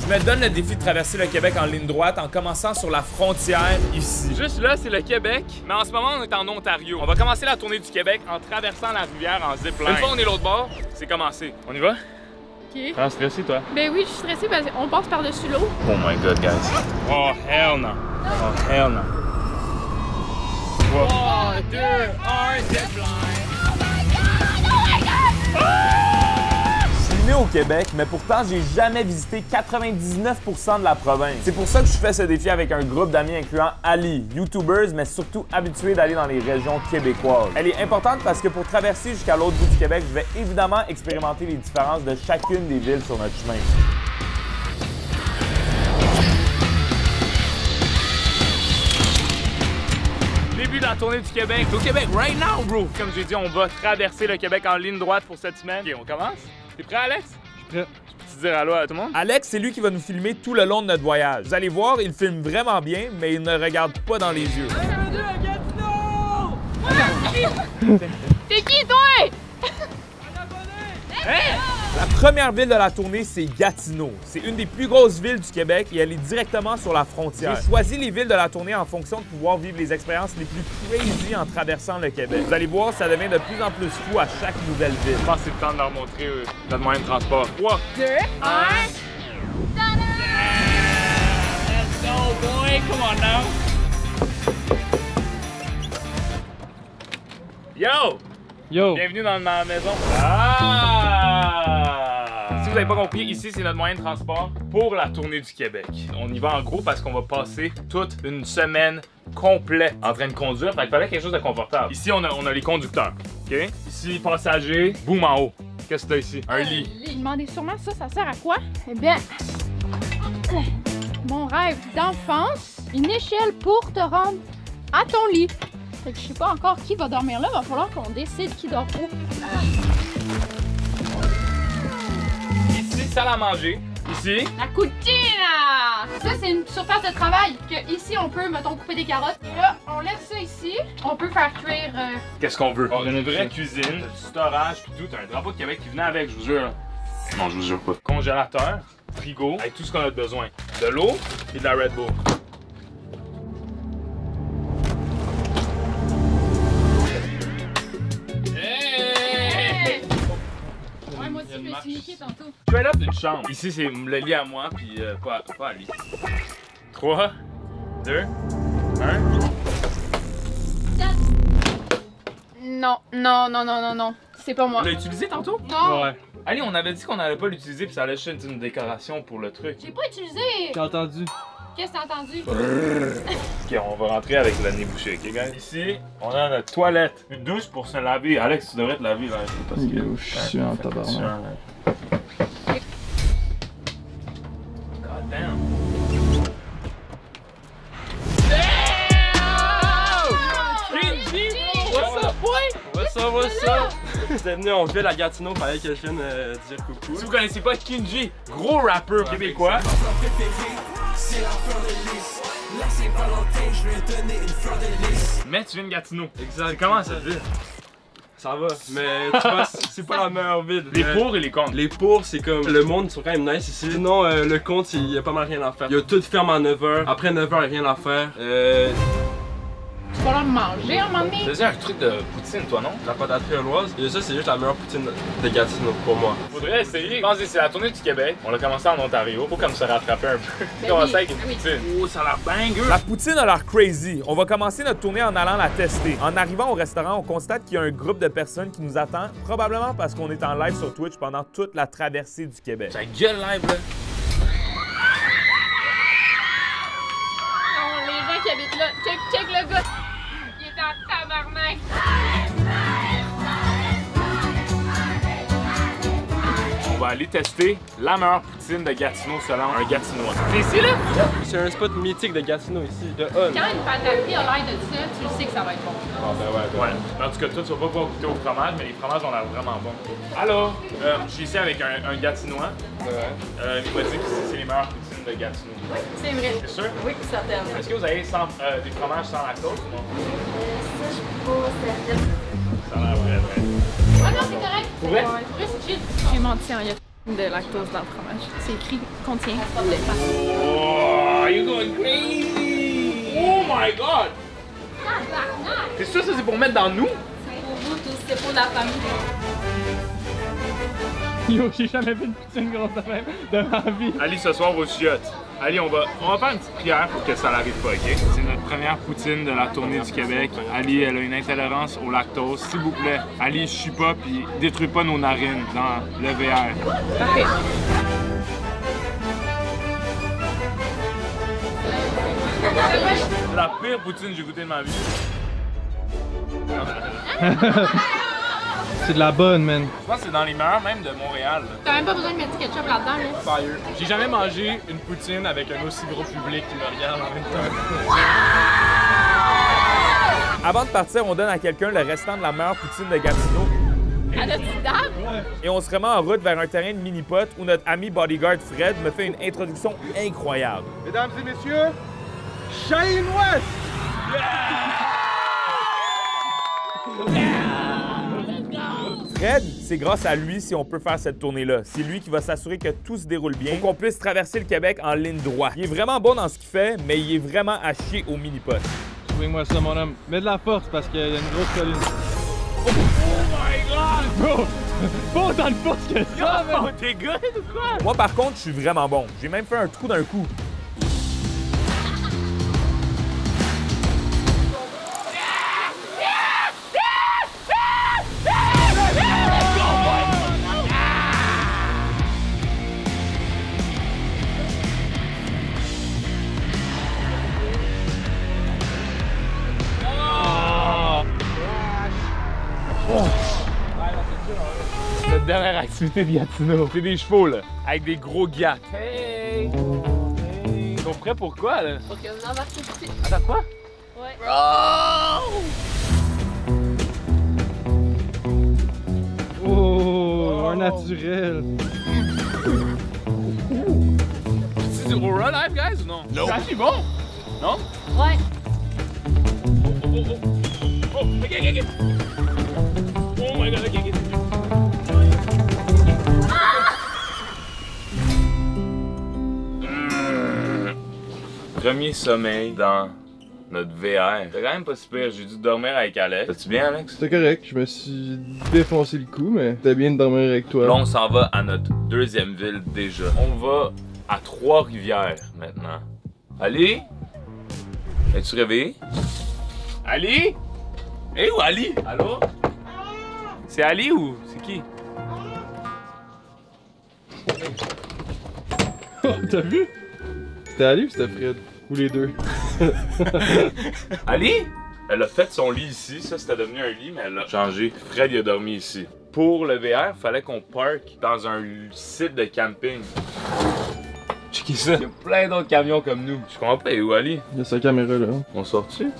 Je me donne le défi de traverser le Québec en ligne droite en commençant sur la frontière ici. Juste là, c'est le Québec, mais en ce moment, on est en Ontario. On va commencer la tournée du Québec en traversant la rivière en zipline. Une fois on est l'autre bord, c'est commencé. On y va? Ok. T'es stressé, toi? Ben oui, je suis stressée parce qu'on passe par-dessus l'eau. Oh my god, guys. Oh hell no. Oh hell no. 3, 2, 1, zipline. Je suis né au Québec, mais pourtant, j'ai jamais visité 99% de la province. C'est pour ça que je fais ce défi avec un groupe d'amis incluant Ali, YouTubers, mais surtout habitués d'aller dans les régions québécoises. Elle est importante parce que pour traverser jusqu'à l'autre bout du Québec, je vais évidemment expérimenter les différences de chacune des villes sur notre chemin. Début de la tournée du Québec. Au Québec, right now, bro! Comme j'ai dit, on va traverser le Québec en ligne droite pour cette semaine. OK, on commence? T'es prêt, Alex? Je suis prêt. Peux-tu dire allô à tout le monde? Alex, c'est lui qui va nous filmer tout le long de notre voyage. Vous allez voir, il filme vraiment bien, mais il ne regarde pas dans les yeux. T'es qui, toi? Hein? La première ville de la tournée, c'est Gatineau. C'est une des plus grosses villes du Québec et elle est directement sur la frontière. J'ai choisi les villes de la tournée en fonction de pouvoir vivre les expériences les plus crazy en traversant le Québec. Vous allez voir, ça devient de plus en plus fou à chaque nouvelle ville. Je pense que c'est le temps de leur montrer notre moyen de transport. 3, 2, 1... Let's go, boy! Come on now! Yo! Yo! Bienvenue dans ma maison. Ah! Si vous n'avez pas compris, ici, c'est notre moyen de transport pour la tournée du Québec. On y va en gros parce qu'on va passer toute une semaine complète en train de conduire. Fait qu'il fallait quelque chose de confortable. Ici, on a les conducteurs. OK? Ici, passagers, boum en haut. Qu'est-ce que t'as ici? Un lit. Vous demandez sûrement ça sert à quoi? Eh bien, mon rêve d'enfance, une échelle pour te rendre à ton lit. Fait que je sais pas encore qui va dormir là, va falloir qu'on décide qui dort où. Ici, salle à manger. Ici. La cucina! Ça, c'est une surface de travail que ici, on peut, mettons, couper des carottes. Et là, on laisse ça ici. On peut faire cuire... Qu'est-ce qu'on veut? On a une vraie cuisine, du storage, puis tout. T'as un drapeau de Québec qui venait avec, je vous jure. Non, je vous jure pas. Congélateur, frigo, avec tout ce qu'on a besoin. De l'eau et de la Red Bull. Je vais expliquer tantôt. Straight up d'une chambre. Ici, c'est le lit à moi, puis pas à lui. 3, 2, 1. Non. C'est pas moi. On l'a utilisé tantôt? Non. Ouais. Ali, on avait dit qu'on allait pas l'utiliser, puis ça allait juste être une décoration pour le truc. J'ai pas utilisé. J'ai entendu. Qu'est-ce que t'as entendu? Ok, on va rentrer avec le nez bouché, ok, guys? Ici, on a notre toilette. Une douche pour se laver. Alex, tu devrais te laver, là. Parce que... Yo, je suis en tabarnak. God damn. Kenji! What's up, boy? What's up? J'étais venu en ville à Gatineau, fallait que je vienne dire coucou. Si vous connaissez pas Kenji, gros rappeur québécois. Mais tu viens de Gatineau. Exact. C'est comment cette ville? Ça va, mais tu vois, c'est pas la meilleure ville. Les pour et les contre. Les pour, c'est comme le monde, ils sont quand même nice ici. Sinon, le contre, il y a pas mal rien à faire. Il y a tout ferme à 9h. Après 9h, il y a rien à faire. Tu vas leur manger à un moment donné? Tu faisais un truc de poutine, toi, non? La pâtisserie gauloise. Et ça, c'est juste la meilleure poutine de Gatineau pour moi. Faudrait essayer. Je pense que c'est la tournée du Québec. On a commencé en Ontario. Faut comme se rattraper un peu. Ben Commencer oui, avec une ben oui. poutine. Oh, ça a l'air banger! La poutine a l'air crazy. On va commencer notre tournée en allant la tester. En arrivant au restaurant, on constate qu'il y a un groupe de personnes qui nous attend, probablement parce qu'on est en live sur Twitch pendant toute la traversée du Québec. Ça gueule live, là. Non, les gens qui habitent là, check le gars. Il est en tabarnak. On va aller tester la meilleure poutine de Gatineau selon un Gatinois. C'est ici, là? C'est un spot mythique de Gatineau ici, de On. Quand une pâtisserie a l'air de ça, tu le sais que ça va être bon. Ah ben ouais. Ouais. Mais en tout cas, toi, tu vas pas pouvoir goûter au fromage, mais les fromages ont l'air vraiment bons. Alors, je suis ici avec un Gatinois. Ouais. Il m'a dit que c'est les meilleures poutines de Gatineau. Oui, c'est vrai. C'est sûr? Oui, certainement. Est-ce que vous avez des fromages sans lactose ou non? Ça, je suis pas certaine. Ça a l'air vrai. Ah non, c'est correct. Pour vrai? Ouais, c'est chill. J'ai menti, hein. Il y a de lactose dans le fromage. C'est écrit contient lait. Oh, you're going crazy! Oh my god! C'est sûr ça c'est pour mettre dans nous? C'est pour vous tous, c'est pour la famille. Yo, j'ai jamais vu une poutine grosse de même de ma vie. Ali, ce soir, au chiottes. Ali, on va faire une petite prière pour que ça n'arrive pas, OK? C'est notre première poutine de la tournée du Québec. Ali, elle a une intolérance au lactose. S'il vous plaît, Ali, chie pas puis détruis pas nos narines dans le VR. Parfait. C'est la pire poutine que j'ai goûtée de ma vie. C'est de la bonne, man. Je pense que c'est dans les meilleurs même de Montréal. T'as même pas besoin de mettre du ketchup là-dedans, là. Sérieux. J'ai jamais mangé une poutine avec un aussi gros public qui me regarde en même temps. Avant de partir, on donne à quelqu'un le restant de la meilleure poutine de Gatineau. À notre petite dame? Et on se remet en route vers un terrain de mini-pot où notre ami bodyguard Fred me fait une introduction incroyable. Mesdames et messieurs, Shane West! Fred, c'est grâce à lui si on peut faire cette tournée-là. C'est lui qui va s'assurer que tout se déroule bien pour qu'on puisse traverser le Québec en ligne droite. Il est vraiment bon dans ce qu'il fait, mais il est vraiment à chier au mini-pot. Swing-moi ça, mon homme. Mets de la force parce qu'il y a une grosse colline. Oh my god! Bro! Pas autant de force que ça, Oh, t'es good ou quoi? Moi, par contre, je suis vraiment bon. J'ai même fait un trou d'un coup. Notre dernière activité de Gatineau. C'est des chevaux, là, avec des gros gars. Hey! Ils sont prêts pour quoi, là? Pour que vous embarquez dessus. Attends, quoi? Ouais. Oh, un naturel. C'est du real life, guys, ou non? Non. C'est bon? Non? Ouais. Oh, ok. Oh my god, ok. Premier sommeil dans notre VR. C'est quand même pas si pire, j'ai dû dormir avec Alex. T'as-tu bien, Alex? C'était correct, je me suis défoncé le cou, mais c'était bien de dormir avec toi. Là, on s'en va à notre deuxième ville déjà. On va à Trois-Rivières maintenant. Ali? Es-tu réveillé? Ali? Hey, où Ali? Allô? C'est Ali ou c'est qui? Oh, t'as vu? C'était Ali ou c'était Fred? Ou les deux? Ali? Elle a fait son lit ici, ça c'était devenu un lit, mais elle a changé. Fred il a dormi ici. Pour le VR, fallait qu'on parque dans un site de camping. Checkez ça. Il y a plein d'autres camions comme nous. Je comprends pas, où Ali? Il y a sa caméra là. On sort-tu?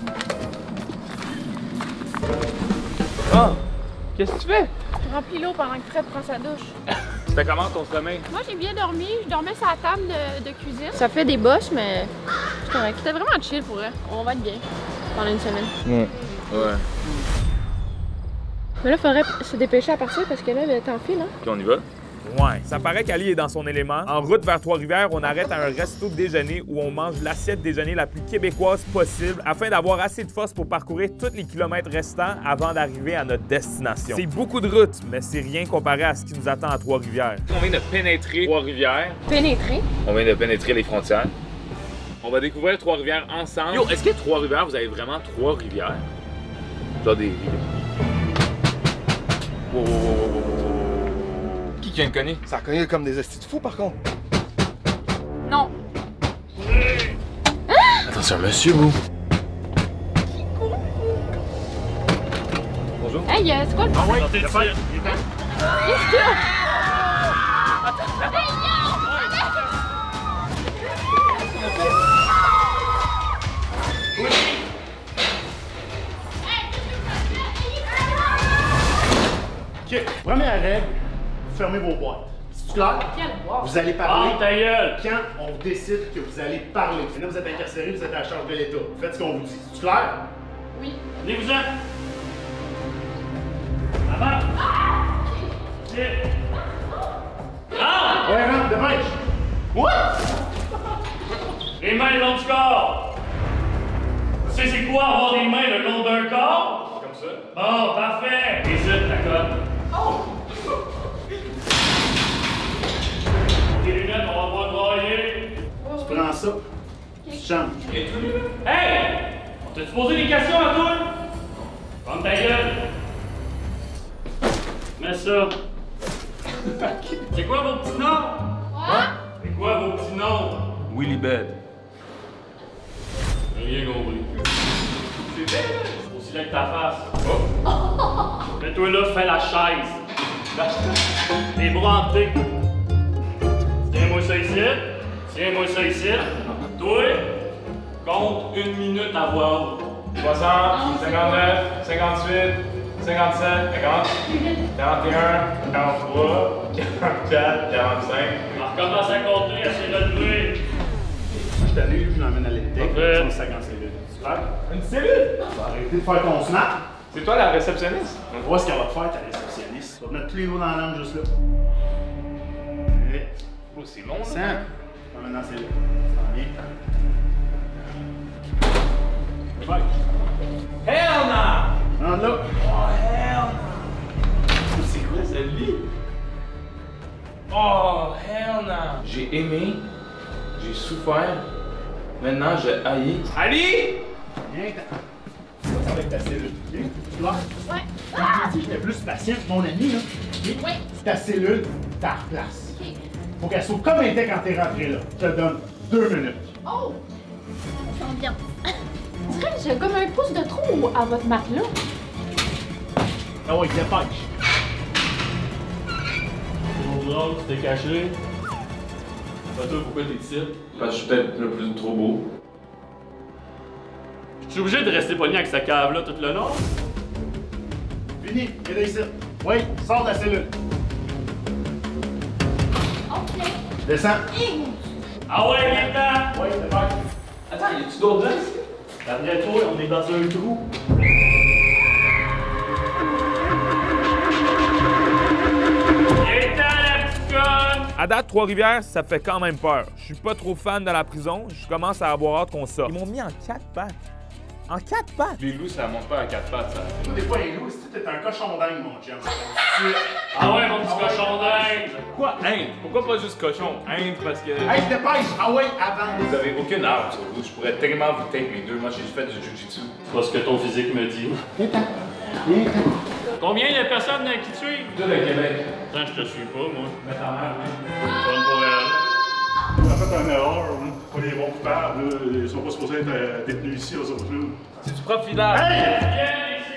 Ah! Qu'est-ce que tu fais? Je remplis l'eau pendant que Fred prend sa douche. C'était comment ton sommeil? Moi, j'ai bien dormi. Je dormais sur la table de cuisine. Ça fait des bosses, mais c'est correct. C'était vraiment chill pour eux. On va être bien pendant une semaine. Ouais. Ouais. Mais là, il faudrait se dépêcher à partir parce que là, le temps file, hein? Ok, on y va? Ouais. Ça paraît qu'Ali est dans son élément. En route vers Trois-Rivières, on arrête à un resto de déjeuner où on mange l'assiette déjeuner la plus québécoise possible afin d'avoir assez de force pour parcourir tous les kilomètres restants avant d'arriver à notre destination. C'est beaucoup de route, mais c'est rien comparé à ce qui nous attend à Trois-Rivières. On vient de pénétrer Trois-Rivières. Pénétrer. On vient de pénétrer les frontières. On va découvrir Trois-Rivières ensemble. Yo, est-ce que Trois-Rivières, vous avez vraiment trois rivières? Genre des rivières. Wow. Qui vient de cogner? Ça a cogné comme des estis de fous par contre. Non. Attention, monsieur, vous. Bonjour. Hey, c'est quoi le problème? Qu'est-ce qu'il y a? Ok, première règle, fermez vos boîtes. C'est clair? Quelle boîte? Vous allez parler ta gueule! quand on décide que vous allez parler. Et là, vous êtes incarcéré, vous êtes à la charge de l'État. Faites ce qu'on vous dit. C'est clair? Oui. Venez-vous-en! Avant! Ok. Ah! Ouais, rentre, dépêche! What? Les mains le long du corps. Tu sais c'est quoi avoir les mains le long d'un corps? Comme ça. Bon, parfait. Et zut, la cote. Tes lunettes, on va pouvoir broyer. Tu prends ça, tu changes. Hey! On t'a-tu posé des questions à toi? Ferme ta gueule. Mets ça. C'est quoi vos petits noms? C'est quoi vos petits noms? Willy Bed. J'ai rien compris. C'est bien, là. C'est aussi là que ta face. Mets-toi là, fais la chaise. Les bras en T. Tiens-moi ça ici. Tiens-moi ça ici. Toi, compte 1 minute à voix haute. 60, 59, 58, 57, 50, 41, 43, 44, 45. On recommence à compter, à se relever. Je t'annule, je l'emmène à l'été. Parfait. Son sac en cellule. Super. Une cellule? Tu vas arrêter de faire ton snap. C'est toi la réceptionniste? On voit ce qu'elle va te faire, ta réceptionniste. Tu vas mettre tous les mots dans la langue juste là. Et... Oh, c'est long, Sens. là. T'emmènes dans la cellule. Ça va bien. Dépêche. Hell no! Rentre là. Oh, hell no! C'est quoi ce lit? Oh, hell no! J'ai aimé, j'ai souffert, maintenant je haïs. Ali! Viens, ça va être ta cellule. Viens, tu vois? Ouais. Si j'étais plus patient que mon ami, là. Ouais. Ta cellule, ta replace. Ok. Faut qu'elle soit comme elle était quand t'es rentré là. Je te donne 2 minutes. Oh! Ça sent bien. On dirait que j'ai comme un pouce de trou à votre matelas. Ah ouais, dépêche. Trop drôle, tu t'es caché. Pas toi, pourquoi t'es ici? Parce que je suis peut-être le plus trop beau. Je suis obligé de rester pogné avec sa cave-là tout le long? Fini, viens ici. Oui, sors de la cellule. Ok. Descends. Ah ouais, viens-t'en! Oui, dépêche. Attends, y a-tu d'autres gens ici? Derrière toi, on est dans un trou. Viens-t'en, la petite conne! À date, Trois-Rivières, ça fait quand même peur. Je suis pas trop fan de la prison, je commence à avoir hâte qu'on sorte. Ils m'ont mis en 4 pattes. En 4 pattes? Les loups, ça monte pas à 4 pattes, ça. Toi, t'es pas un loup, si t'es un cochon dingue, mon chum. Ah ouais, mon petit cochon d'Inde! Pourquoi Inde? Pourquoi pas juste cochon? Inde, parce que... Hey, dépêche! Ah ouais, avant! Vous avez aucune arme sur vous, je pourrais tellement vous taper les deux. Moi, j'ai fait du jujitsu. C'est pas ce que ton physique me dit. Combien de personnes qui tuent? Tout le Québec. Attends, je te suis pas, moi. Mais ta mère, oui. Bonne pour elle. On a fait une erreur, hein. Pas les bons coupables, là. Ils sont pas supposés être détenus ici, eux autres, là. C'est du profilage. Viens ici!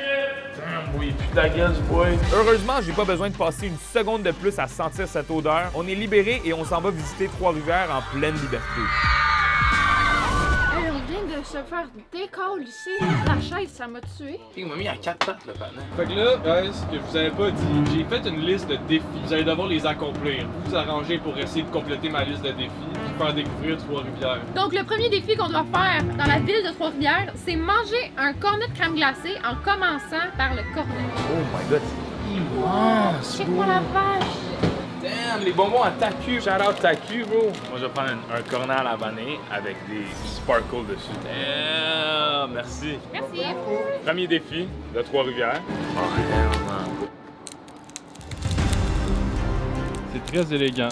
Oui, puis ta gueule, ce boy. Heureusement, j'ai pas besoin de passer une seconde de plus à sentir cette odeur. On est libéré et on s'en va visiter Trois-Rivières en pleine liberté. Hey, on vient de se faire décalisser. La chaise, ça m'a tué. Il m'a mis à 4 pattes, le panneau. Fait que là, guys, ce que je vous avais pas dit, j'ai fait une liste de défis. Vous allez devoir les accomplir. Vous arranger pour essayer de compléter ma liste de défis et faire découvrir Trois-Rivières. Donc, le premier défi qu'on doit faire dans la ville de Trois-Rivières, c'est manger un cornet de crème glacée en commençant par le cornet. Oh my god, c'est immense! Check-moi la vache. Damn, les bonbons à tacu. Shout out tacu, bro. Moi, je vais prendre un cornet à la vanille avec des sparkles dessus. Damn, merci. Merci. Premier défi de Trois-Rivières. C'est très élégant.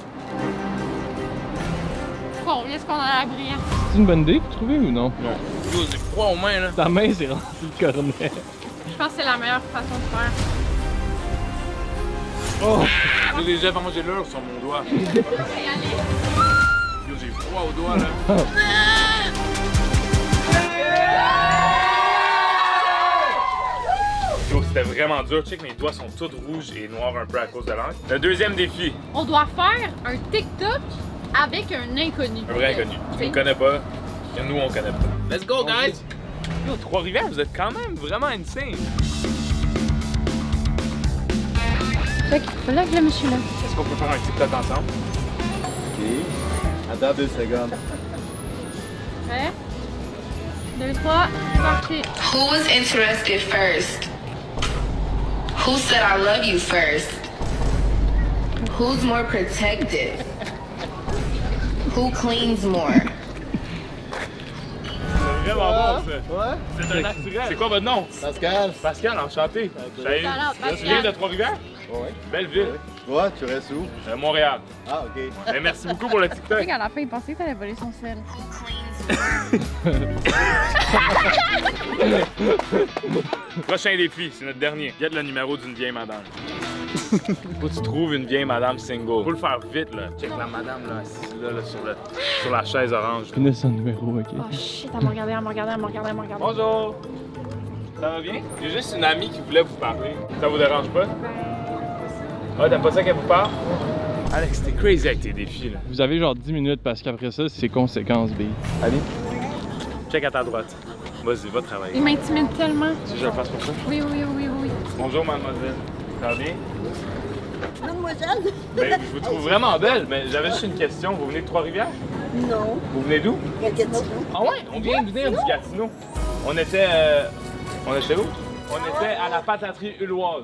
Bon, est-ce qu'on a la brillante? C'est une bonne idée, vous trouvez ou non? Non. Yo, j'ai froid aux mains, là. Ta main, c'est rempli de cornet. Je pense que c'est la meilleure façon de faire. Oh! J'ai déjà mangé l'heure sur mon doigt. Yo, j'ai froid au doigt, là. Yo, c'était vraiment dur. Check, mes doigts sont tous rouges et noirs un peu à cause de l'encre. Le deuxième défi, On doit faire un TikTok avec un inconnu. un vrai inconnu. Tu me connais pas, et nous, on connaît pas. Let's go, guys! Yo, Trois-Rivières, vous êtes quand même vraiment insane. Fait que, voilà que le monsieur là. Est-ce qu'on peut faire un TikTok ensemble? Ok. Attends 2 secondes. Prêt? 2, 3, c'est parti. Who was interested first? Who said I love you first? Who's more protective? Who cleans more? C'est vraiment bon, ça. Ouais? C'est un naturel. C'est quoi votre nom? Pascal. Pascal, enchanté. Salut. Tu viens de Trois-Rivières? Ouais. Belle ville. Ouais, tu restes où? Montréal. Ah, ok. Ben, merci beaucoup pour le TikTok. À la fin, il pensait que t'allais voler son sel. Prochain défi, c'est notre dernier. Guette le numéro d'une vieille madame. Faut que tu trouves une vieille madame single. Faut le faire vite, là. Check la madame, là, assise là, sur la chaise orange. Connais son numéro, ok. Oh shit, elle m'a regardé, elle m'a regardé, elle m'a regardé, elle m'a regardé. Bonjour. Ça va bien? J'ai juste une amie qui voulait vous parler. Ça vous dérange pas? Ah, t'aimes pas ça qu'elle vous parle? Alex, t'es crazy avec tes défis, là. Vous avez genre 10 minutes parce qu'après ça, c'est conséquences, B. Allez. Check à ta droite. Vas-y, va travailler. Il m'intimide tellement. Si je le fasse pour ça? Oui, oui, oui, oui. Bonjour, mademoiselle. Ça va bien? Mademoiselle? Ben, je vous trouve vraiment belle, mais j'avais juste une question. Vous venez de Trois-Rivières? Non. Vous venez d'où? Gatineau. Ah ouais? On vient de venir du Gatineau. On était où? On était à la pataterie Ulloise.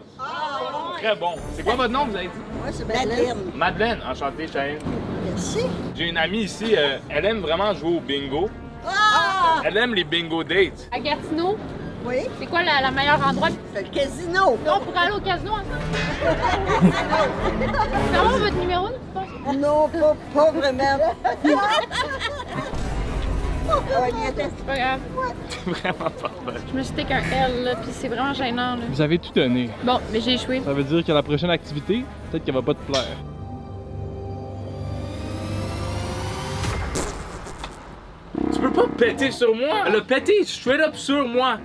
Très bon. C'est quoi votre nom, vous avez dit? Moi, c'est Madeleine. Madeleine. Enchantée, Cheyenne. Merci. J'ai une amie ici, elle aime vraiment jouer au bingo. Ah! Elle aime les bingo dates. À Gatineau, Oui? c'est quoi la meilleure endroit? C'est le casino. On pourrait aller au casino ensemble? C'est vraiment votre numéro, tu penses? Non, pas vraiment. C'est pas grave. Vraiment pas bonne. Je me suis dit qu'un L, là, pis c'est vraiment gênant, là. Vous avez tout donné. Bon, mais j'ai échoué. Ça veut dire que la prochaine activité, peut-être qu'elle va pas te plaire. Tu peux pas péter sur moi! Elle a pété straight up sur moi!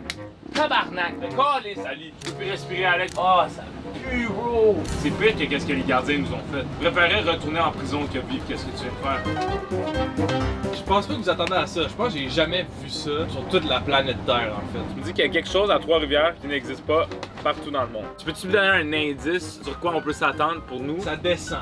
Tabarnak! Le calice, Ali! Je peux plus respirer, Alex. Ah, ça pue, bro! C'est pire que qu'est-ce que les gardiens nous ont fait. Je préférais retourner en prison que vivre qu'est-ce que tu viens de faire. Je pense pas que vous attendez à ça. Je pense que j'ai jamais vu ça sur toute la planète Terre, en fait. Tu me dis qu'il y a quelque chose à Trois-Rivières qui n'existe pas partout dans le monde. Tu peux-tu me donner un indice sur quoi on peut s'attendre pour nous? Ça descend.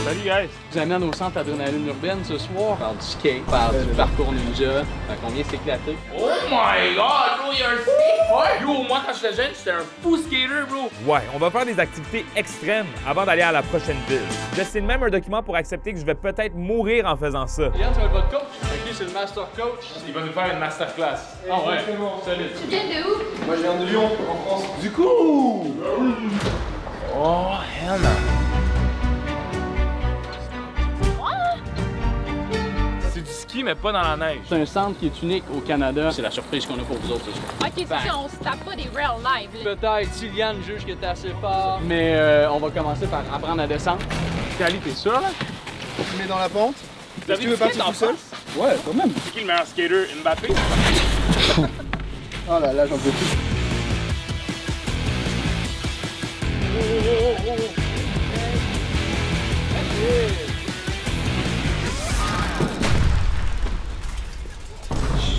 Salut, guys! Je vous amène au centre adrénaline urbaine ce soir. Faire du skate, faire du parcours ninja. Fait qu'on vient s'éclater. Oh my god, bro, you're a skateboard! Yo, moi quand j'étais jeune, j'étais un fou skater, bro! Ouais, on va faire des activités extrêmes avant d'aller à la prochaine ville. Je signe même un document pour accepter que je vais peut-être mourir en faisant ça. Yann, tu vas être votre coach. Ok, c'est le master coach. Il va nous faire une masterclass. Ah ouais, solide. Tu viens de où? Moi, je viens de Lyon, en France. Du coup! Oh, hell no! C'est du ski, mais pas dans la neige. C'est un centre qui est unique au Canada. C'est la surprise qu'on a pour vous autres ce soir. Ok, tu sais, on se tape pas des real live, là. Peut-être si Yann juge que t'es assez fort. Mais on va commencer par apprendre à descendre. Cali, t'es sûr, là? Tu mets dans la pente? Est-ce que tu veux partir tout seul? Ouais, quand même. C'est qui le meilleur skater? Mbappé? Oh là là, j'en peux plus.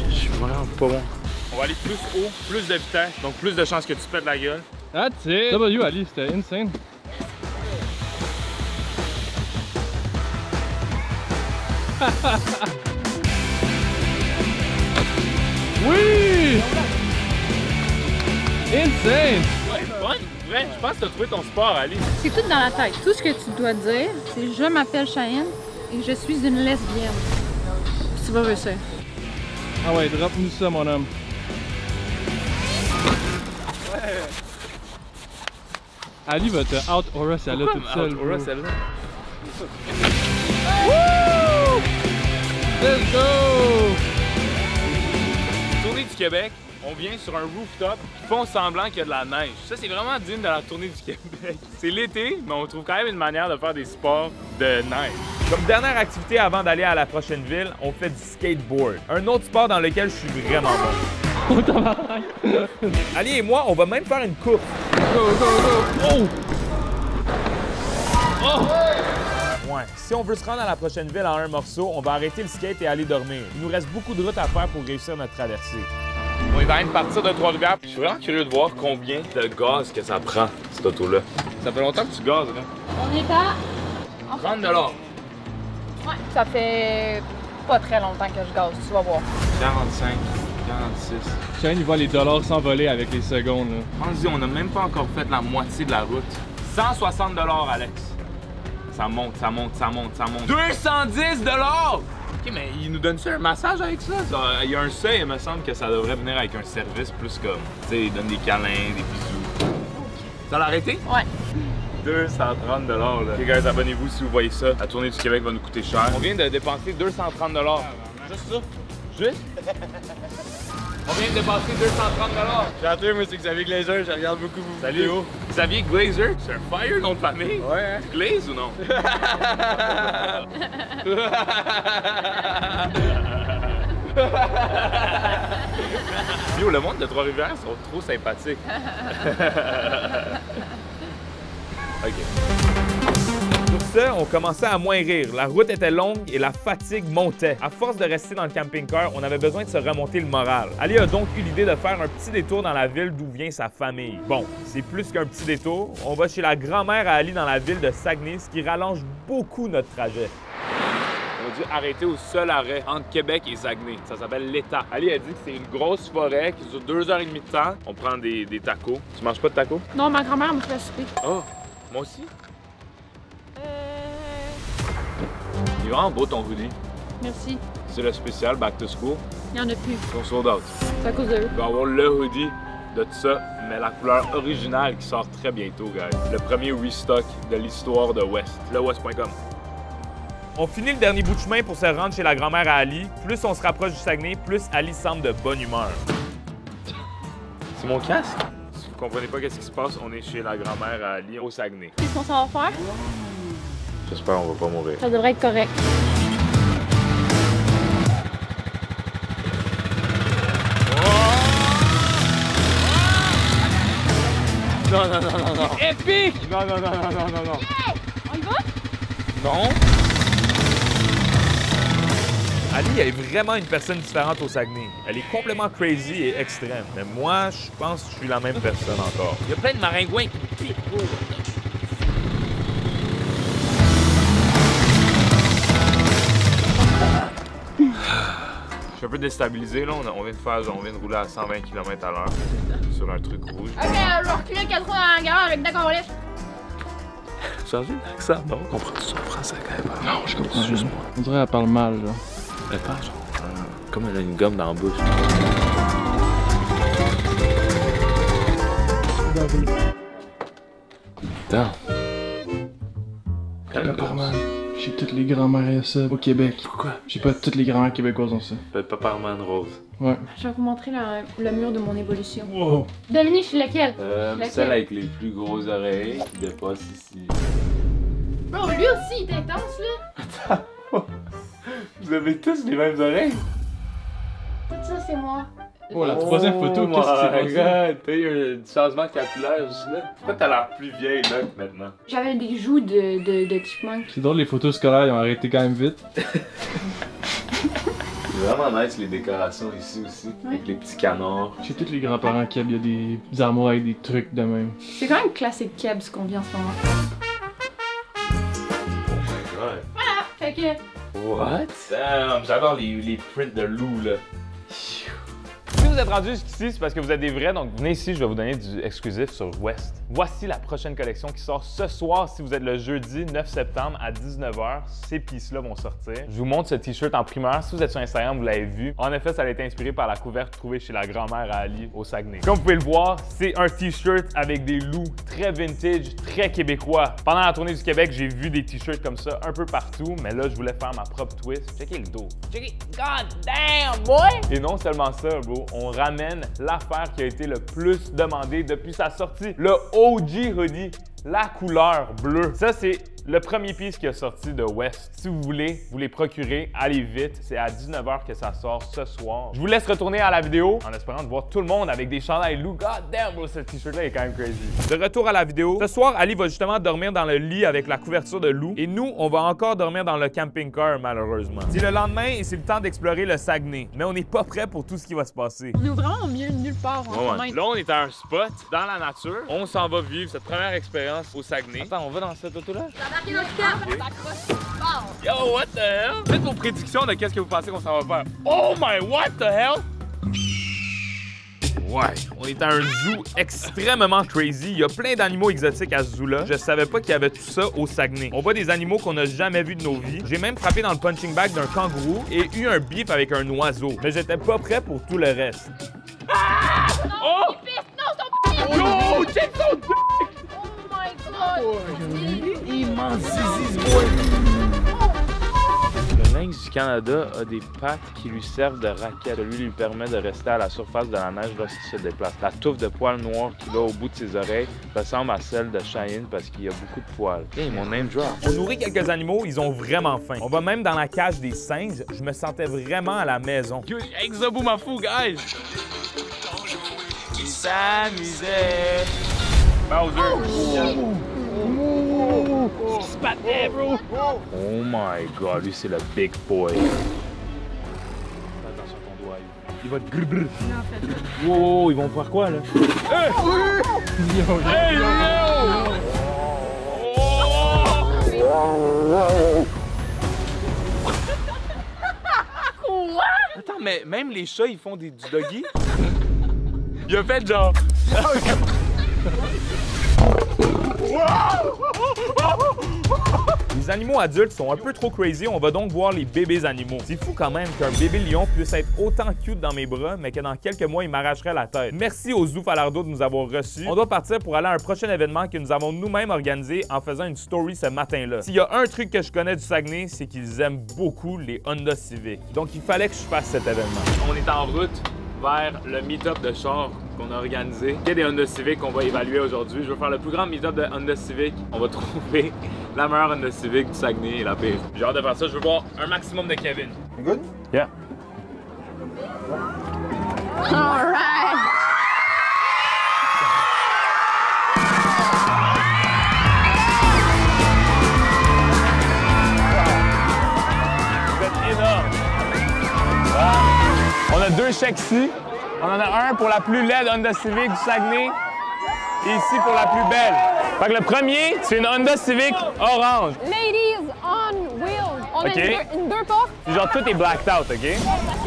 Je suis vraiment pas bon. On va aller plus haut, plus de vitesse, donc plus de chances que tu pètes la gueule. That's it. W, Ali, c'était insane. Oui! Insane! Ouais, bonne. Vrai, je pense que t'as trouvé ton sport, Ali. C'est tout dans la tête. Tout ce que tu dois dire, c'est je m'appelle Cheyenne et je suis une lesbienne. Tu vas réussir. Ah ouais, drop-nous ça, mon homme. Ali va te out-aura celle-là toute seule. Out-aura celle-là? Let's go! Tournée du Québec, on vient sur un rooftop qui font semblant qu'il y a de la neige. Ça, c'est vraiment digne de la tournée du Québec. C'est l'été, mais on trouve quand même une manière de faire des sports de neige. Comme dernière activité avant d'aller à la prochaine ville, on fait du skateboard. Un autre sport dans lequel je suis vraiment bon. Ali et moi, on va même faire une course. Go, go, go! Oh! Oh! Ouais, si on veut se rendre à la prochaine ville en un morceau, on va arrêter le skate et aller dormir. Il nous reste beaucoup de route à faire pour réussir notre traversée. On va même partir de Trois-Rivières. Je suis vraiment curieux de voir combien de gaz que ça prend, cette auto-là. Ça fait longtemps que tu gazes, là? On est à... 30 $. Ouais, ça fait pas très longtemps que je gaze, tu vas voir. 45. 46. Shane, il voit les dollars s'envoler avec les secondes. Pense-y, on n'a même pas encore fait la moitié de la route. 160 $, Alex. Ça monte, ça monte, ça monte, ça monte. 210 $! OK, mais il nous donne-tu un massage avec ça? Il y a un seuil, il me semble que ça devrait venir avec un service plus comme, tu sais, il donne des câlins, des bisous. Ça l'a arrêté? Ouais. 230 $. Là. OK, guys, abonnez-vous si vous voyez ça. La tournée du Québec va nous coûter cher. On vient de dépenser 230 $. Juste ça? Juste? On vient de dépenser 230 $. Chanteur, moi, c'est Xavier Glazer, je regarde beaucoup vos Salut. vidéos. Xavier Glazer, c'est un fire nom de famille? Ouais, hein? Glaze ou non? Yo, le monde de Trois-Rivières sont trop sympathiques. OK. Sur ce, on commençait à moins rire. La route était longue et la fatigue montait. À force de rester dans le camping-car, on avait besoin de se remonter le moral. Ali a donc eu l'idée de faire un petit détour dans la ville d'où vient sa famille. Bon, c'est plus qu'un petit détour. On va chez la grand-mère à Ali dans la ville de Saguenay, ce qui rallonge beaucoup notre trajet. On a dû arrêter au seul arrêt entre Québec et Saguenay. Ça s'appelle l'État. Ali a dit que c'est une grosse forêt qui dure 2h30 de temps. On prend des tacos. Tu manges pas de tacos? Non, ma grand-mère me fait souper. Oh, moi aussi? Il est vraiment beau ton hoodie. Merci. C'est le spécial Back to School. Il y en a plus. Ils sont sold out. C'est à cause de eux. Il va y avoir le hoodie de tout ça, mais la couleur originale qui sort très bientôt, guys. Le premier restock de l'histoire de West. LeWest.com. On finit le dernier bout de chemin pour se rendre chez la grand-mère à Ali. Plus on se rapproche du Saguenay, plus Ali semble de bonne humeur. C'est mon casque? Si vous comprenez pas qu'est-ce qui se passe, on est chez la grand-mère à Ali au Saguenay. Qu'est-ce qu'on s'en va faire? J'espère qu'on va pas mourir. Ça devrait être correct. Non, non, non, non, non. Épique! Non, non, non, non, non, non, non. Hey! On y va? Non. Ali est vraiment une personne différente au Saguenay. Elle est complètement crazy et extrême. Mais moi, je pense que je suis la même personne encore. Il y a plein de maringouins qui piquent. Je suis un peu déstabilisé, là. On vient de rouler à 120 km/h sur un truc rouge. Ok, je vais reculer 4 fois dans la garage avec d'accord, lèche. Changer d'accent, non? Comprends-tu ça en français quand même? Non, je comprends juste moi. On dirait qu'elle parle mal, genre. Elle parle, genre, comme elle a une gomme dans la bouche. Putain. Paparman. J'ai toutes les grand-mères ça au Québec. Pourquoi? J'ai pas toutes les grand-mères québécoises ont ça. Paparman rose. Ouais. Je vais vous montrer le mur de mon évolution. Wow. Devinez, je suis laquelle? Celle avec les plus grosses oreilles qui dépasse ici. Bro, lui aussi, il est intense, là. Vous avez tous les mêmes oreilles? Tout ça, c'est moi. Oh, la troisième photo, qu'est-ce qui s'est passé? Regarde, t'as eu un changement capillaire juste là. Pourquoi t'as l'air plus vieille là que maintenant? J'avais des joues de chipmunk. C'est drôle, les photos scolaires, ils ont arrêté quand même vite. C'est vraiment nice les décorations ici aussi, avec les petits canards. Chez tous les grands-parents Keb, il y a des armoires avec des trucs de même. C'est quand même classique Keb ce qu'on vit en ce moment. Ouais. Voilà, fait que... What? Damn, j'adore les prints de loup là. Si vous êtes rendu jusqu'ici, c'est parce que vous êtes des vrais, donc venez ici, je vais vous donner du exclusif sur West. Voici la prochaine collection qui sort ce soir si vous êtes le jeudi 9 septembre à 19h. Ces pieces-là vont sortir. Je vous montre ce t-shirt en primeur. Si vous êtes sur Instagram, vous l'avez vu. En effet, ça a été inspiré par la couverture trouvée chez la grand-mère à Ali au Saguenay. Comme vous pouvez le voir, c'est un t-shirt avec des loups très vintage, très québécois. Pendant la tournée du Québec, j'ai vu des t-shirts comme ça un peu partout, mais là, je voulais faire ma propre twist. Checkez le dos. Checkez. God damn, boy! Et non seulement ça, bro. On ramène l'affaire qui a été le plus demandée depuis sa sortie. Le OG hoodie, la couleur bleue. Ça, c'est le premier piece qui a sorti de West. Si vous voulez vous les procurer, allez vite. C'est à 19h que ça sort ce soir. Je vous laisse retourner à la vidéo en espérant de voir tout le monde avec des chandails loups. God damn, bro, ce t-shirt-là est quand même crazy. De retour à la vidéo. Ce soir, Ali va justement dormir dans le lit avec la couverture de loup. Et nous, on va encore dormir dans le camping-car, malheureusement. C'est le lendemain et c'est le temps d'explorer le Saguenay. Mais on n'est pas prêt pour tout ce qui va se passer. On est vraiment au milieu de nulle part en ce moment. Là, on est à un spot dans la nature. On s'en va vivre cette première expérience au Saguenay. Attends, on va dans cette auto-là? Yo, what the hell? Faites vos prédictions de qu'est-ce que vous pensez qu'on s'en va faire. Oh my, what the hell? Ouais, on est à un zoo extrêmement crazy. Il y a plein d'animaux exotiques à ce zoo-là. Je savais pas qu'il y avait tout ça au Saguenay. On voit des animaux qu'on n'a jamais vus de nos vies. J'ai même frappé dans le punching bag d'un kangourou et eu un beef avec un oiseau. Mais j'étais pas prêt pour tout le reste. Ah! Oh! Yo, check son dick! Oh my god! Immense zizi, boy! Le lynx du Canada a des pattes qui lui servent de raquette. Lui permet de rester à la surface de la neige lorsqu'il se déplace. La touffe de poils noirs qu'il a au bout de ses oreilles ressemble à celle de Cheyenne parce qu'il y a beaucoup de poils. Hey, mon name drop. On nourrit quelques animaux, ils ont vraiment faim. On va même dans la cage des singes. Je me sentais vraiment à la maison. Yo, Exobo m'a fou, guys! Il s'amusait. Bowser. Ce qui se battait, bro! Oh my god, lui c'est le big boy. Fais attention à ton doigt. Il va te grrr. Wow, ils vont faire quoi là? Hey! Hey, Quoi? Attends, mais même les chats ils font du doggy? Il a fait genre. Les animaux adultes sont un peu trop crazy, on va donc voir les bébés animaux. C'est fou quand même qu'un bébé lion puisse être autant cute dans mes bras, mais que dans quelques mois, il m'arracherait la tête. Merci au Zoo Falardeau de nous avoir reçus. On doit partir pour aller à un prochain événement que nous avons nous-mêmes organisé en faisant une story ce matin-là. S'il y a un truc que je connais du Saguenay, c'est qu'ils aiment beaucoup les Honda Civic. Donc il fallait que je fasse cet événement. On est en route vers le meet-up de char qu'on a organisé. Il y a des Honda Civic qu'on va évaluer aujourd'hui. Je veux faire le plus grand meet-up de Honda Civic. On va trouver la meilleure Honda Civic du Saguenay et la pire. J'ai hâte de faire ça, je veux voir un maximum de Kevin. Good? Yeah. All right! Vous êtes énorme. On a deux chèques ici. On en a un pour la plus laide Honda Civic du Saguenay et ici pour la plus belle. Fait que le premier, c'est une Honda Civic orange. Ladies on wheels. On OK. a une deux portes. Puis genre tout est blacked out, OK? Parce que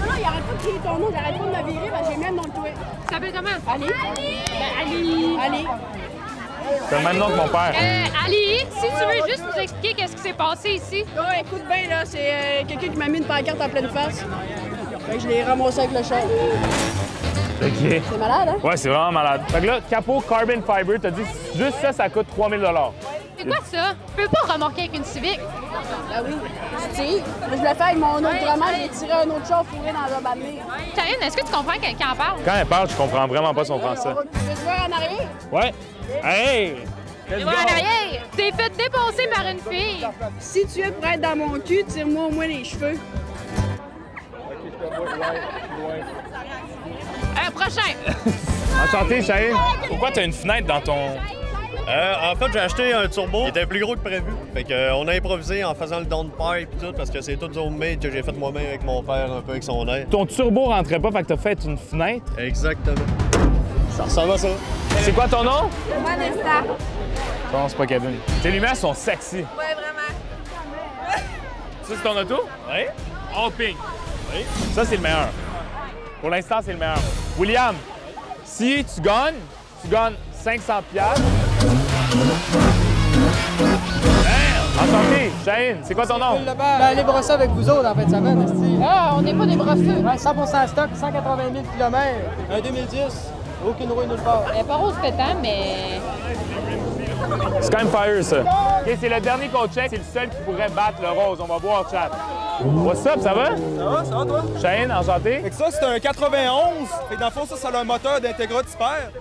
là, il arrête pas de crier ton nom, j'arrête pas de me virer, parce que j'ai même dans le toit. Ça s'appelle comment? Ali. Ali. Ali. C'est le même nom que mon père. Ali, si tu veux juste nous expliquer qu'est-ce qui s'est passé ici. Oh, écoute bien, là, c'est quelqu'un qui m'a mis une pancarte en pleine face. Fait que je l'ai ramassé avec le chat. OK. C'est malade, hein? Ouais, c'est vraiment malade. Fait que là, capot carbon fiber, t'as dit juste ça coûte 3000 $. C'est quoi ça? Tu peux pas remorquer avec une Civic? Ben oui. Tu sais, je l'ai fait avec mon autre grand-mère, j'ai tiré un autre chat fourré dans un balai. Cheyenne, est-ce que tu comprends quand elle parle? Quand elle parle, je comprends vraiment pas son français. Tu veux te voir en arrière? Ouais. Hey! Let's go! Hey, t'es fait dépenser par une fille! Si tu es pour être dans mon cul, tire-moi au moins les cheveux. Prochain! Enchanté, Cheyenne. Pourquoi t'as une fenêtre dans ton... En fait, j'ai acheté un turbo qui était plus gros que prévu. Fait que, on a improvisé en faisant le downpipe et tout, parce que c'est tout du homemade que j'ai fait moi-même avec mon père, un peu avec son aide. Ton turbo rentrait pas, fait que t'as fait une fenêtre? Exactement. Ça ressemble à ça. C'est quoi ton nom? Vanessa. Non, c'est pas Kevin. Tes lumières sont sexy. Ouais, vraiment. Ça, c'est ton auto? Oui. All pink. Oui. Ça, c'est le meilleur. Pour l'instant, c'est le meilleur. William, si tu gagnes 500 $. Enchanté, Cheyenne, c'est quoi ton nom? Allez brosser avec vous autres en fin de semaine, esti. Ah, on n'est pas des brosseux. Ouais, 100% stock, 180 000 km, un 2010, aucune rouille nulle part. Elle est pas rose pétant, mais... C'est quand même fire, ça. OK, c'est le dernier qu'on check. C'est le seul qui pourrait battre le rose. On va voir, chat. What's up, ça va? Ça va toi? Cheyenne, enchanté. Fait que ça, c'est un 91. Fait que dans le fond, ça a un moteur d'Integra Super.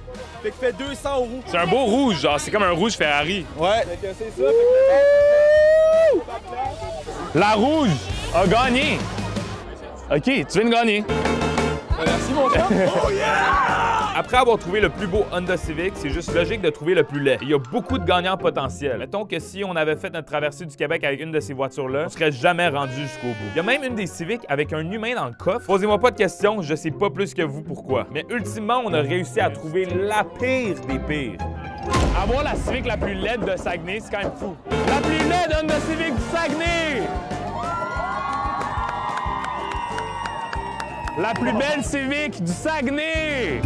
Fait qu'il fait 200 €. C'est un beau rouge, genre, c'est comme un rouge Ferrari. Ouais. Fait que c'est ça. La rouge a gagné. OK, tu viens de gagner. Merci, mon chum. Oh yeah! Après avoir trouvé le plus beau Honda Civic, c'est juste logique de trouver le plus laid. Il y a beaucoup de gagnants potentiels. Mettons que si on avait fait notre traversée du Québec avec une de ces voitures-là, on serait jamais rendu jusqu'au bout. Il y a même une des Civic avec un humain dans le coffre. Posez-moi pas de questions, je sais pas plus que vous pourquoi. Mais ultimement, on a réussi à trouver la pire des pires. Avoir la Civic la plus laide de Saguenay, c'est quand même fou. La plus laide Honda Civic du Saguenay! La plus belle Civic du Saguenay!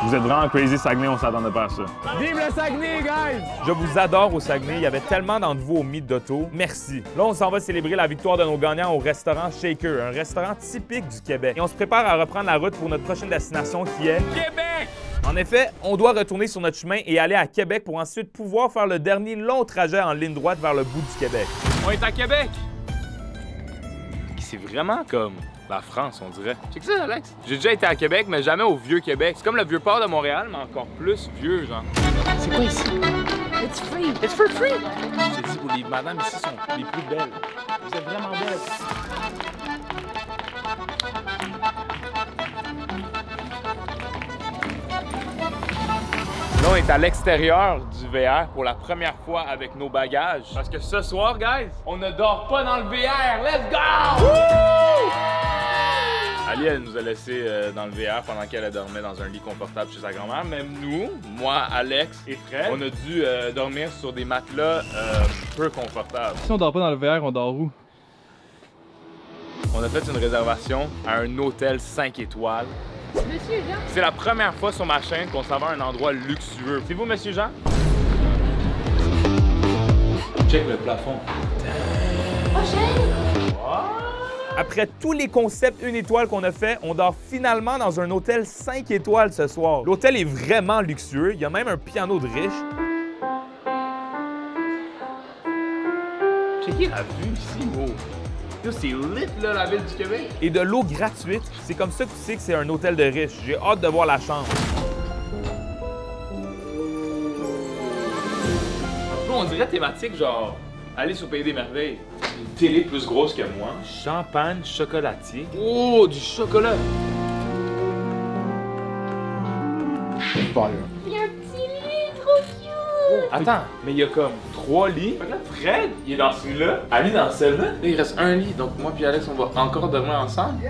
Vous êtes vraiment crazy, Saguenay, on s'attendait pas à ça. Vive le Saguenay, guys! Je vous adore au Saguenay, il y avait tellement d'entre vous au Meet d'Auto. Merci. Là, on s'en va célébrer la victoire de nos gagnants au restaurant Shaker, un restaurant typique du Québec. Et on se prépare à reprendre la route pour notre prochaine destination qui est Québec! En effet, on doit retourner sur notre chemin et aller à Québec pour ensuite pouvoir faire le dernier long trajet en ligne droite vers le bout du Québec. On est à Québec! C'est vraiment comme la France, on dirait. Check ça, Alex. J'ai déjà été à Québec, mais jamais au Vieux-Québec. C'est comme le Vieux-Port de Montréal, mais encore plus vieux, genre. C'est quoi ici? It's free. It's for free. J'ai dit, les madames ici sont les plus belles. Vous êtes vraiment belles. Là, on est à l'extérieur du VR pour la première fois avec nos bagages. Parce que ce soir, guys, on ne dort pas dans le VR. Let's go! Woo! Ali, elle nous a laissé dans le VR pendant qu'elle dormait dans un lit confortable chez sa grand-mère. Même nous, moi, Alex et Fred, on a dû dormir sur des matelas peu confortables. Si on dort pas dans le VR, on dort où? On a fait une réservation à un hôtel 5 étoiles. Monsieur Jean? C'est la première fois sur ma chaîne qu'on s'en va à un endroit luxueux. C'est vous, Monsieur Jean? Check le plafond. Oh, Shane! Après tous les concepts 1 étoile qu'on a fait, on dort finalement dans un hôtel 5 étoiles ce soir. L'hôtel est vraiment luxueux, il y a même un piano de riche. Checkez la vue ici, beau. C'est lit, là, la ville du Québec. Et de l'eau gratuite. C'est comme ça que tu sais que c'est un hôtel de riche. J'ai hâte de voir la chambre. On dirait thématique genre Alice au Pays des Merveilles. Une télé plus grosse que moi. Champagne chocolatier. Oh, du chocolat! Il y a un petit lit, trop cute! Attends, mais il y a comme 3 lits. Fait que là, Fred, il est dans celui-là. Ali dans celle-là. Là, il reste un lit. Donc moi puis Alex, on va encore dormir ensemble.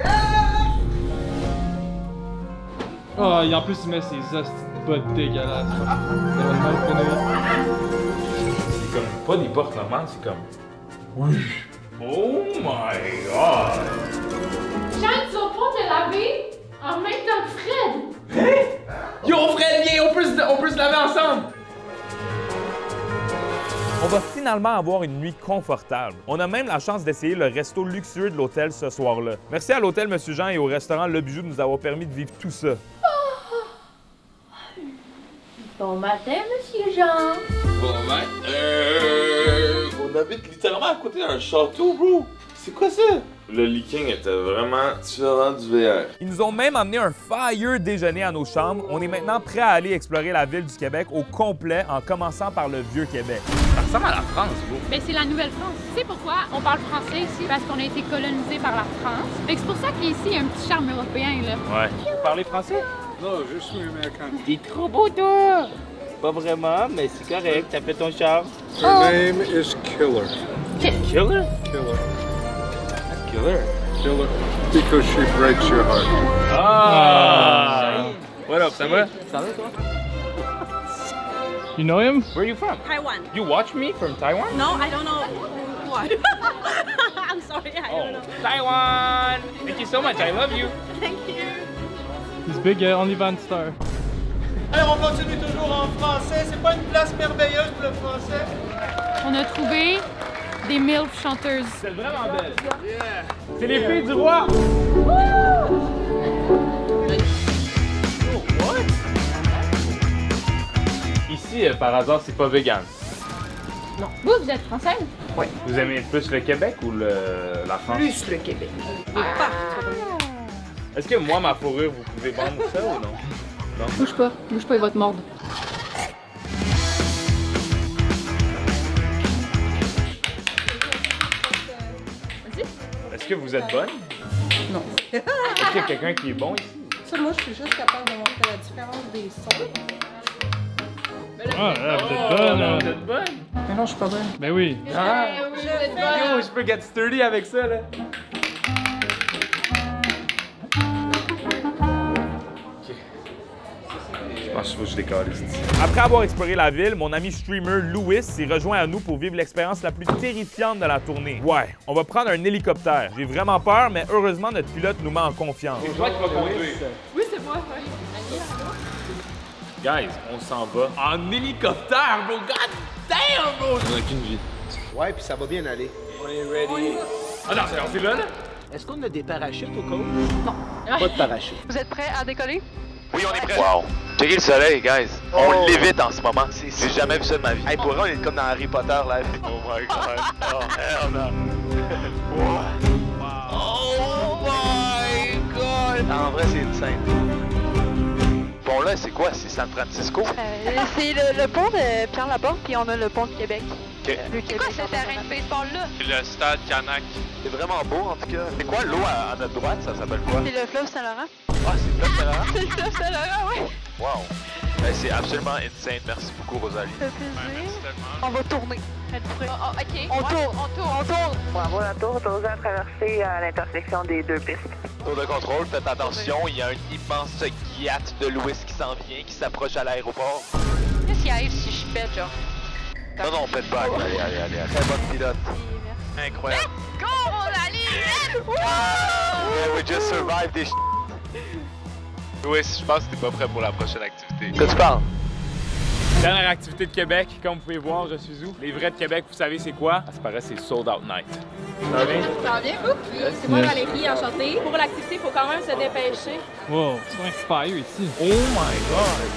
Oh, et en plus, il met ses hosties de bottes dégueulasses. Ça va mal finir. C'est comme pas des portes normales, c'est comme... Oui. Oh my god! Jean, tu vas pas te laver en même temps que Fred! Hein? Yo, Fred, viens, on peut se laver ensemble! On va finalement avoir une nuit confortable. On a même la chance d'essayer le resto luxueux de l'hôtel ce soir-là. Merci à l'hôtel Monsieur Jean et au restaurant Le Bijou de nous avoir permis de vivre tout ça. Bon matin, Monsieur Jean! Bon matin! On habite littéralement à côté d'un château, bro! C'est quoi ça? Le leaking était vraiment différent du VR. Ils nous ont même amené un fire déjeuner à nos chambres. On est maintenant prêts à aller explorer la ville du Québec au complet en commençant par le Vieux-Québec. Ça ressemble à la France, bro. Ben, c'est la Nouvelle-France. Tu sais pourquoi on parle français ici? Parce qu'on a été colonisé par la France. Fait que c'est pour ça qu'ici, il y a un petit charme européen, là. Ouais. Vous parlez français? Non, je suis américain. T'es trop beau, toi! Pas vraiment, mais c'est correct. T'as fait ton charme. Her name is Killer. Killer? Killer. Killer? Killer. Because she breaks your heart. Ah! What up, ça va? Ça va, toi? You know him? Where are you from? Taiwan. You watch me from Taiwan? No, I don't know what. I'm sorry, I don't know. Taiwan! Thank you so much, I love you. Thank you. He's big on Van Star. Alors on continue toujours en français, c'est pas une place merveilleuse pour le français. On a trouvé des MILF chanteuses. C'est vraiment belle. Yeah. C'est les filles du roi! Ici, par hasard, c'est pas vegan. Non. Vous êtes française? Oui. Vous aimez plus le Québec ou la France? Plus le Québec. Est-ce que moi, ma fourrure, vous pouvez vendre ça ou non? Non? Bouge pas, il va te mordre. Vas-y. Est-ce que vous êtes bonne? Non. Est-ce qu'il y a quelqu'un qui est bon ici? Ça, moi, je suis juste capable de montrer la différence des sons. Ah, là, vous êtes bonne! Vous êtes bonne? Mais non, je suis pas bonne. Ben oui. Ah! Oui, vous êtes bonne. Yo, je peux get sturdy avec ça, là. Je pense faut que je décolle ici. Après avoir exploré la ville, mon ami streamer Louis s'est rejoint à nous pour vivre l'expérience la plus terrifiante de la tournée. Ouais, on va prendre un hélicoptère. J'ai vraiment peur, mais heureusement, notre pilote nous met en confiance. C'est toi qui vas conduire. Oui, c'est moi. Guys, on s'en va. En hélicoptère, bro! God damn, bro! On n'a qu'une vie. Ouais, puis ça va bien aller. On est ready. Ah non, c'est là, là? Est-ce qu'on a des parachutes au cas où? Non. Pas de parachute. Vous êtes prêts à décoller? Oui, on est prêts. Wow. Checkez le soleil, guys. On l'évite en ce moment. J'ai jamais vu ça de ma vie. Hey, pour eux, on est comme dans Harry Potter, là. Oh my god. Oh, hell no. Oh my god. En vrai, c'est une scène. Bon, là, c'est quoi? C'est San Francisco? C'est le pont de Pierre-Laporte, puis on a le pont de Québec. Okay. C'est quoi ce terrain de baseball-là? C'est le stade Canac. C'est vraiment beau, en tout cas. C'est quoi l'eau à notre droite? Ça s'appelle quoi? C'est le fleuve Saint-Laurent. Ah, c'est le fleuve Saint-Laurent? C'est le fleuve Saint-Laurent, oui. Wow. Ben, c'est absolument insane. Merci beaucoup, Rosalie. Ça fait plaisir. On va tourner. Êtes-vous prêts? OK. On tourne. Pour avoir un tour, autorisé à traverser à l'intersection des deux pistes. Tour de contrôle, faites attention. Il y a un immense Giat de Louis qui s'en vient, qui s'approche à l'aéroport. Qu'est-ce qui arrive si je pète, genre? Non, faites pas. Allez. Très bonne pilote. Incroyable. Let's go, Rosalie! Let's go! Yeah, we just survived this Louis, je pense que t'es pas prêt pour la prochaine activité. Que tu parles? Dernière activité de Québec, comme vous pouvez voir, je suis où? Les vrais de Québec, vous savez c'est quoi? Ça se paraît, c'est Sold Out Night. Ça va bien? Ça va bien, c'est moi Valérie, enchantée. Pour l'activité, il faut quand même se dépêcher. Wow, c'est un expire ici. Oh my god!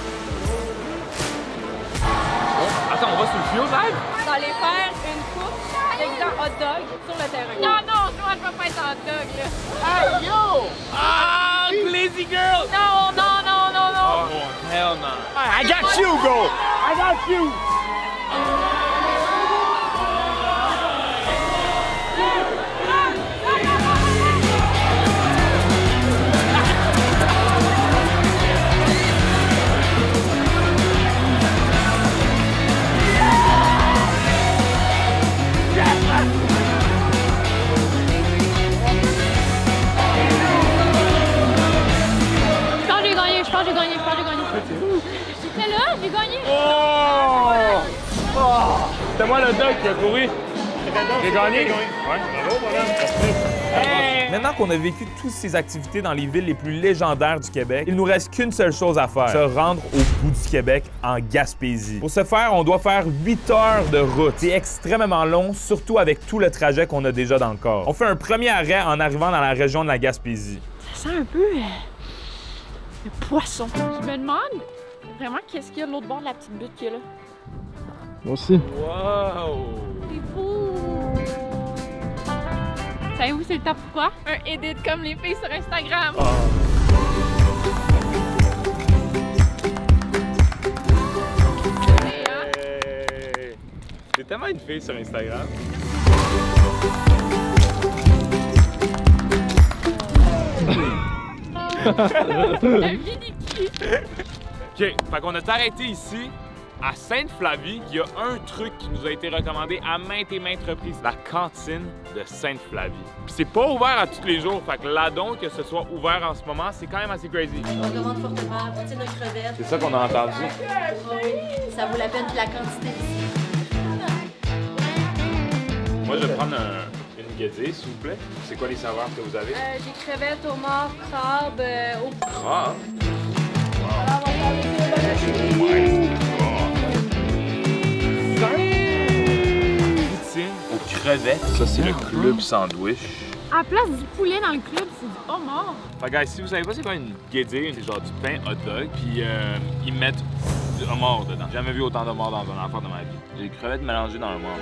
Attends, on va sur le fuel live? Vous allez faire une course d'exemple hot dog sur le terrain. Non, moi je veux pas être hot dog là. Hey yo! Ah, lazy girl! Non! Oh, hell no. I got you, go! I got you! Je pense que j'ai gagné. J'étais là, j'ai gagné. C'était moi le dog qui a couru. J'ai gagné? Ouais, bravo, madame. Maintenant qu'on a vécu toutes ces activités dans les villes les plus légendaires du Québec, il nous reste qu'une seule chose à faire, se rendre au bout du Québec, en Gaspésie. Pour ce faire, on doit faire 8 heures de route. C'est extrêmement long, surtout avec tout le trajet qu'on a déjà dans le corps. On fait un premier arrêt en arrivant dans la région de la Gaspésie. Ça sent un peu le poisson. Je me demande vraiment qu'est-ce qu'il y a de l'autre bord de la petite butte qu'il y a là. Moi aussi. Wow! C'est fou! Savez-vous c'est le temps pourquoi? Un edit comme les filles sur Instagram. Oh. Hey. T'es tellement une fille sur Instagram. OK, fait qu'on a arrêté ici, à Sainte-Flavie. Il y a un truc qui nous a été recommandé à maintes et maintes reprises, la cantine de Sainte-Flavie. Puis c'est pas ouvert à tous les jours, fait que là donc que ce soit ouvert en ce moment, c'est quand même assez crazy. On recommande fortement, poutine de crevettes. C'est ça qu'on a entendu. Oui, ça vaut la peine de la quantité ici. Moi, je vais prendre une guédille, s'il vous plaît. C'est quoi les saveurs que vous avez? J'ai crevettes, homard, crabe, au... Crabe? Poutine aux crevettes. Ça, c'est le club sandwich. À la place du poulet dans le club, c'est du homard. Fait guys, si vous savez pas c'est quoi une guédille, c'est genre du pain hot dog, puis ils mettent du homard dedans. J'ai jamais vu autant de homard dans un affaire de ma vie. J'ai des crevettes mélangées dans le homard.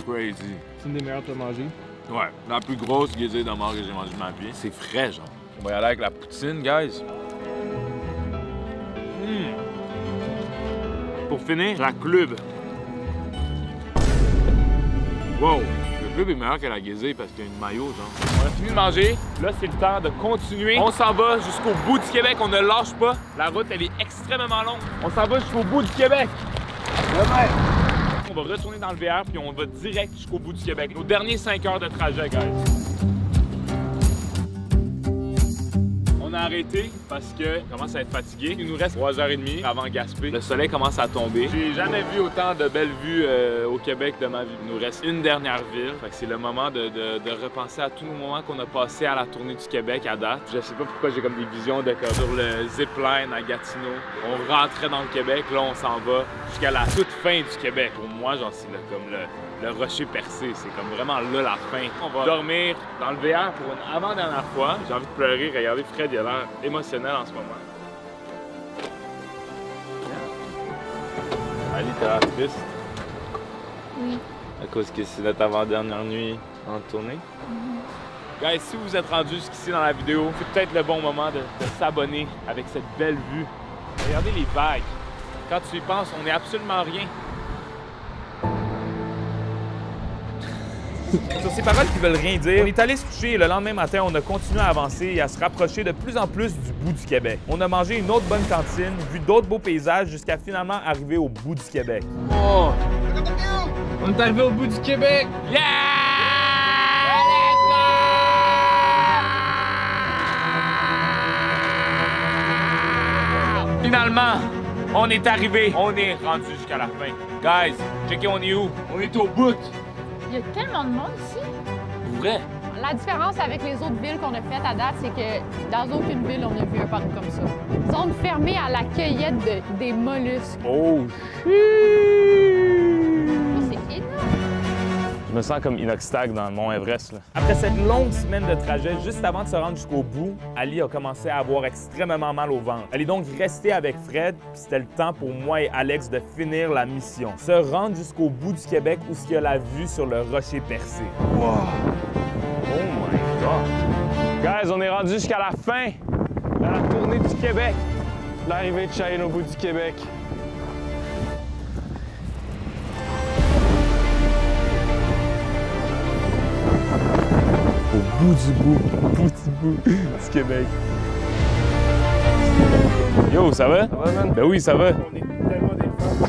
Crazy. C'est une des meilleures que tu as mangées? Ouais, la plus grosse guédille de mort que j'ai mangée de ma vie. C'est frais, genre. On va y aller avec la poutine, guys. Pour finir, la club. Wow! Le club est meilleur que la guédille parce qu'il y a une maillot, genre. On a fini de manger. Là, c'est le temps de continuer. On s'en va jusqu'au bout du Québec. On ne lâche pas. La route, elle est extrêmement longue. On s'en va jusqu'au bout du Québec. On va retourner dans le VR puis on va direct jusqu'au bout du Québec. Nos derniers 5 heures de trajet, guys. On On a arrêté parce que on commence à être fatigué. Il nous reste 3h30 avant Gaspé. Le soleil commence à tomber. J'ai jamais vu autant de belles vues au Québec de ma vie. Il nous reste une dernière ville. Fait que c'est le moment de repenser à tous nos moments qu'on a passés à la tournée du Québec à date. Je sais pas pourquoi j'ai comme des visions de comme sur le zipline à Gatineau. On rentrait dans le Québec, là on s'en va jusqu'à la toute fin du Québec. Pour moi, genre c'est comme le rocher percé. C'est comme vraiment là la fin. On va dormir dans le VR pour une avant-dernière fois. J'ai envie de pleurer. Regardez Fred, il a l'air émotionnel en ce moment. Ali, t'as l'air triste? Oui. À cause que c'est notre avant-dernière nuit en tournée? Guys, si vous êtes rendus jusqu'ici dans la vidéo, c'est peut-être le bon moment de s'abonner avec cette belle vue. Regardez les vagues. Quand tu y penses, on n'est absolument rien. Sur ces paroles qui veulent rien dire, on est allé se coucher et le lendemain matin, on a continué à avancer et à se rapprocher de plus en plus du bout du Québec. On a mangé une autre bonne cantine, vu d'autres beaux paysages jusqu'à finalement arriver au bout du Québec. Oh! On est arrivé au bout du Québec! Yeah! Finalement, on est arrivé. On est rendu jusqu'à la fin. Guys, checkez, on est où? On est au bout. Il y a tellement de monde ici. Vrai? La différence avec les autres villes qu'on a faites à date, c'est que dans aucune ville, on a vu un parc comme ça. Zone fermée à la cueillette des mollusques. Oh, C'est énorme. je me sens comme Inoxtag dans le Mont Everest. Là. Après cette longue semaine de trajet, juste avant de se rendre jusqu'au bout, Ali a commencé à avoir extrêmement mal au ventre. Elle est donc restée avec Fred, puis c'était le temps pour moi et Alex de finir la mission. Se rendre jusqu'au bout du Québec où il y a la vue sur le rocher percé. Wow! Oh my God! Guys, on est rendu jusqu'à la fin de la tournée du Québec. L'arrivée de Cheyenne au bout du Québec. Au bout du Québec. Yo, ça va? Ça va, man? Ben oui, ça va. On est tellement des fans.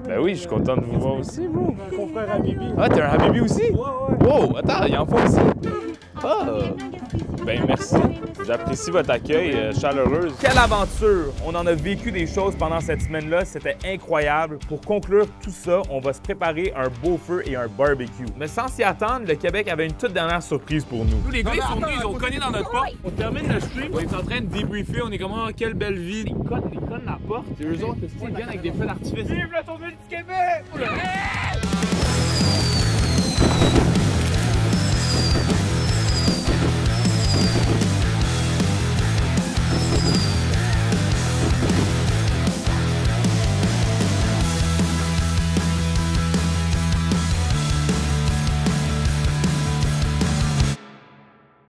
Ben oui, je suis content de vous voir aussi, bro. Mon frère Habibi. Ah, t'es un Habibi aussi? Ouais. Wow, attends, il en faut aussi. Ah! Ben merci. J'apprécie votre accueil chaleureuse. Quelle aventure! On en a vécu des choses pendant cette semaine-là, c'était incroyable. Pour conclure tout ça, on va se préparer un beau feu et un barbecue. Mais sans s'y attendre, le Québec avait une toute dernière surprise pour nous. Nous, les gars, ils sont venus, ils ont cogné dans notre porte. On termine le stream, on est en train de débriefer, on est comme, oh, quelle belle vie. Ils connent la porte. C'est eux autres, ils viennent avec des feux d'artifice. Vive la tournée du Québec!